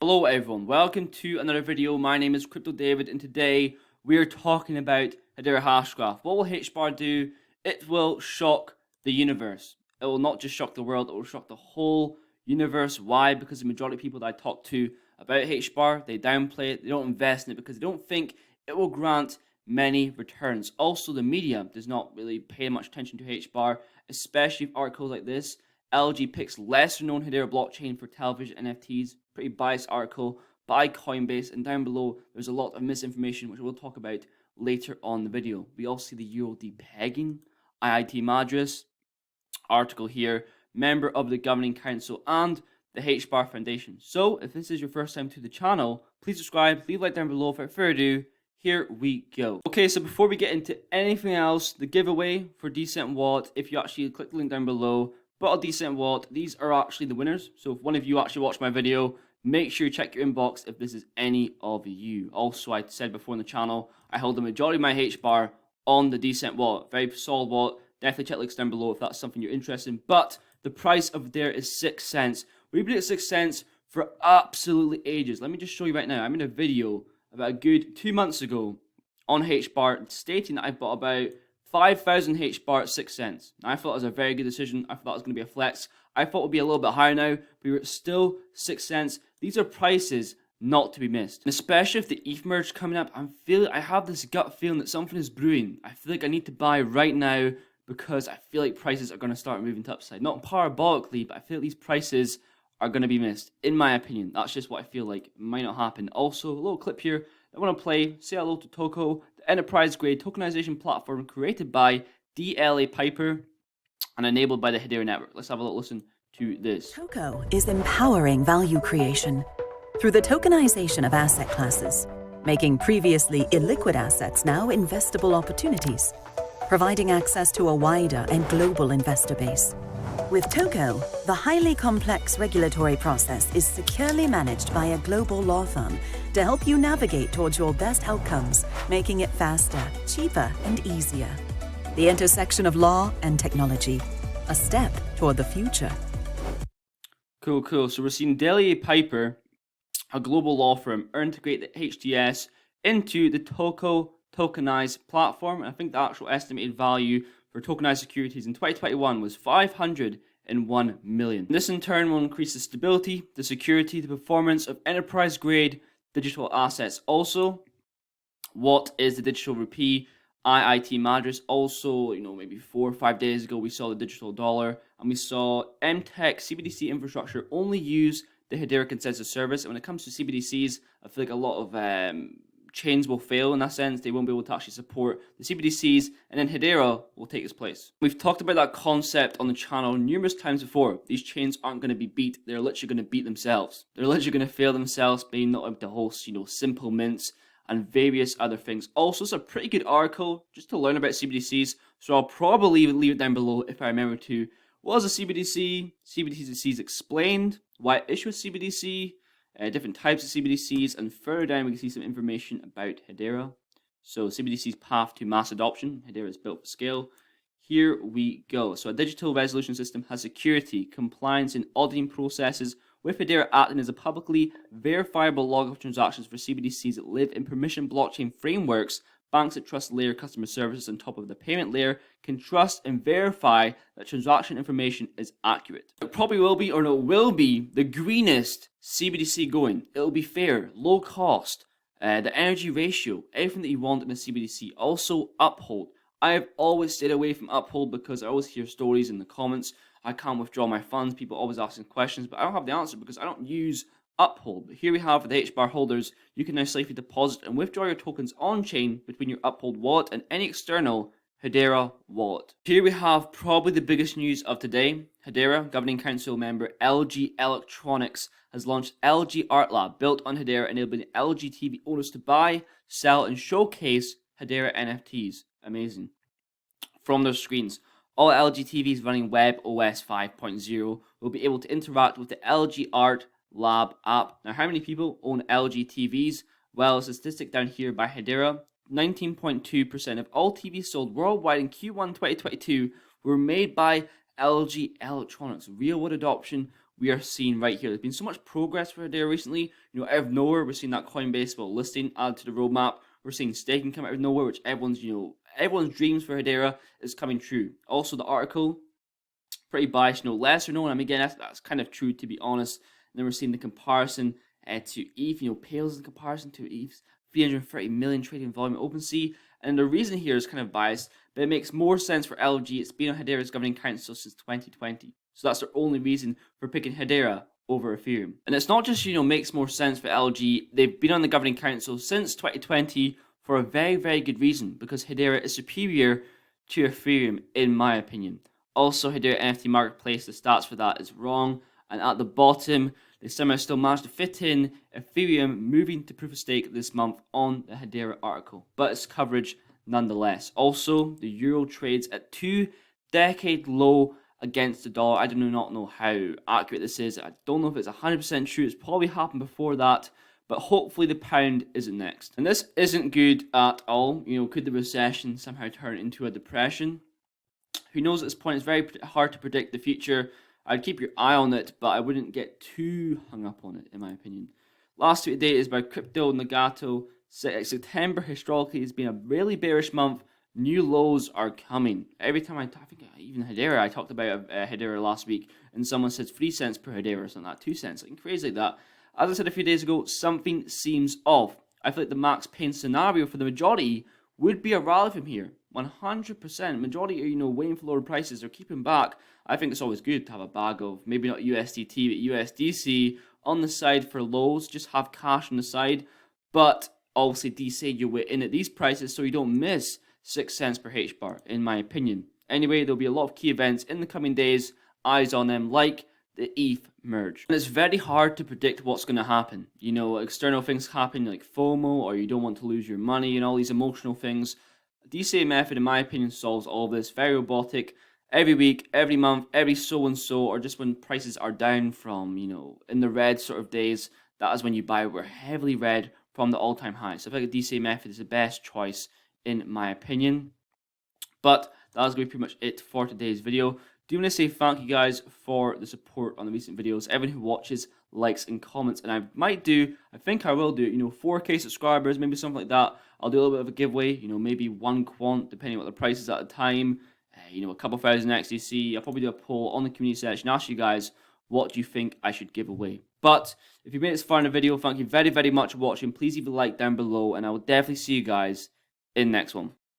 Hello everyone, welcome to another video. My name is Crypto David and today we are talking about Hedera Hashgraph. What will HBAR do? It will shock the universe. It will not just shock the world, it will shock the whole universe. Why? Because the majority of people that I talk to about HBAR, they downplay it, they don't invest in it because they don't think it will grant many returns. Also, the media does not really pay much attention to HBAR, especially if articles like this. LG picks lesser known Hedera blockchain for television NFTs. Pretty biased article by Coinbase, and down below there's a lot of misinformation which we'll talk about later on the video. We also see the UOD pegging, IIT Madras, article here, member of the governing council and the HBAR Foundation. So if this is your first time to the channel, please subscribe, leave a like down below. Without further ado, here we go. Okay, so before we get into anything else, the giveaway for Decent Wallet, if you actually click the link down below, but a Decent Wallet, these are actually the winners. So if one of you actually watched my video, make sure you check your inbox if this is any of you. Also, I said before in the channel, I hold the majority of my HBAR on the Decent Wallet. Very solid wallet. Definitely check links down below if that's something you're interested in. But the price of there is 6 cents. We've been at 6 cents for absolutely ages. Let me just show you right now. I made a video about a good 2 months ago on HBAR stating that I bought about 5,000 HBAR at 6 cents. I thought it was a very good decision. I thought it was going to be a flex. I thought it would be a little bit higher now, but we were still 6 cents. These are prices not to be missed. And especially if the ETH merge coming up, I have this gut feeling that something is brewing. I feel like I need to buy right now because I feel like prices are going to start moving to upside. Not parabolically, but I feel like these prices are going to be missed. In my opinion, that's just what I feel like. It might not happen. Also, a little clip here I want to play. Say hello to Toco, the enterprise-grade tokenization platform created by DLA Piper and enabled by the Hedera network. Let's have a little listen to this. Toco is empowering value creation through the tokenization of asset classes, making previously illiquid assets now investable opportunities, providing access to a wider and global investor base. With Toco, the highly complex regulatory process is securely managed by a global law firm to help you navigate towards your best outcomes, making it faster, cheaper, and easier. The intersection of law and technology, a step toward the future. Cool. So we're seeing DLA Piper, a global law firm, integrate the HTS into the Toco tokenized platform. I think the actual estimated value for tokenized securities in 2021 was 501 million. This in turn will increase the stability, the security, the performance of enterprise-grade digital assets. Also, what is the digital rupee? IIT Madras. Also, maybe 4 or 5 days ago, we saw the digital dollar, and we saw MTech CBDC infrastructure only use the Hedera consensus service. And when it comes to CBDCs, I feel like a lot of chains will fail in that sense. They won't be able to actually support the CBDCs, and then Hedera will take its place. We've talked about that concept on the channel numerous times before. These chains aren't going to be beat. They're literally going to beat themselves. They're literally going to fail themselves, being not like the whole, simple mints and various other things. Also, it's a pretty good article just to learn about CBDCs, so I'll probably leave it down below if I remember to. What is a CBDC? CBDCs explained, why issue a CBDC, different types of CBDCs, and further down we can see some information about Hedera. So CBDC's path to mass adoption. Hedera is built for scale. Here we go. So a digital resolution system has security, compliance, and auditing processes, with Hedera acting as a publicly verifiable log of transactions for CBDCs that live in permission blockchain frameworks. Banks that trust layer customer services on top of the payment layer can trust and verify that transaction information is accurate. It probably will be, or no, will be the greenest CBDC going. It'll be fair, low cost, the energy ratio, everything that you want in a CBDC. Also, Uphold. I have always stayed away from Uphold because I always hear stories in the comments. I can't withdraw my funds. People always asking questions, but I don't have the answer because I don't use Uphold. But here we have for the HBAR holders, you can now safely deposit and withdraw your tokens on-chain between your Uphold wallet and any external Hedera wallet. Here we have probably the biggest news of today. Hedera governing council member LG Electronics has launched LG Art Lab, built on Hedera, enabling LG TV owners to buy, sell, and showcase Hedera NFTs. Amazing. From their screens, all LG TVs running WebOS 5.0 will be able to interact with the LG Art Lab app. Now, how many people own LG TVs? Well, a statistic down here by Hedera, 19.2% of all TVs sold worldwide in Q1 2022 were made by LG Electronics. Real world adoption we are seeing right here. There's been so much progress for Hedera recently. You know, out of nowhere, we're seeing that Coinbase listing added to the roadmap. We're seeing staking come out of nowhere, which everyone's dreams for Hedera is coming true. Also, the article, pretty biased, lesser known. I mean, again, that's kind of true, to be honest. And then we're seeing the comparison to ETH, pales in comparison to ETH's 330 million trading volume at OpenSea. And the reason here is kind of biased, but it makes more sense for LG. It's been on Hedera's governing council since 2020. So that's their only reason for picking Hedera over Ethereum. And it's not just, makes more sense for LG. They've been on the governing council since 2020 for a very, very good reason, because Hedera is superior to Ethereum, in my opinion. Also, Hedera NFT Marketplace, the stats for that is wrong. And at the bottom, they somehow still managed to fit in Ethereum moving to proof of stake this month on the Hedera article, but it's coverage nonetheless. Also, the euro trades at 2-decade low against the dollar. I do not know how accurate this is. I don't know if it's 100% true. It's probably happened before that, but hopefully the pound isn't next. And this isn't good at all. Could the recession somehow turn into a depression? Who knows at this point? It's very hard to predict the future. I'd keep your eye on it, but I wouldn't get too hung up on it, in my opinion. Last tweet today is by Crypto Nagato. September historically has been a really bearish month. New lows are coming. Every time I think even Hedera, I talked about Hedera last week, and someone says 3 cents per Hedera or something like that, 2 cents, something crazy like that. As I said a few days ago, something seems off. I feel like the max pain scenario for the majority would be a rally from here. 100%. Majority are, waiting for lower prices. They're keeping back. I think it's always good to have a bag of maybe not USDT, but USDC on the side for lows. Just have cash on the side. But obviously, decide your way in at these prices so you don't miss 6 cents per HBAR, in my opinion. Anyway, there'll be a lot of key events in the coming days. Eyes on them, like the ETH merge. And it's very hard to predict what's going to happen. External things happen like FOMO, or you don't want to lose your money, and all these emotional things. DCA method, in my opinion, solves all of this. Very robotic. Every week, every month, every so and so, or just when prices are down from, in the red sort of days, that is when you buy. We're heavily red from the all-time high. So I think the DCA method is the best choice, in my opinion. But that's going to be pretty much it for today's video. Do want to say thank you guys for the support on the recent videos. Everyone who watches, likes, and comments. And I think I will do, 4K subscribers, maybe something like that. I'll do a little bit of a giveaway, maybe 1 quant, depending on what the price is at the time. A couple thousand XDC. I'll probably do a poll on the community section, ask you guys, what do you think I should give away? But if you made it this far in the video, thank you very, very much for watching. Please leave a like down below, and I will definitely see you guys in the next one.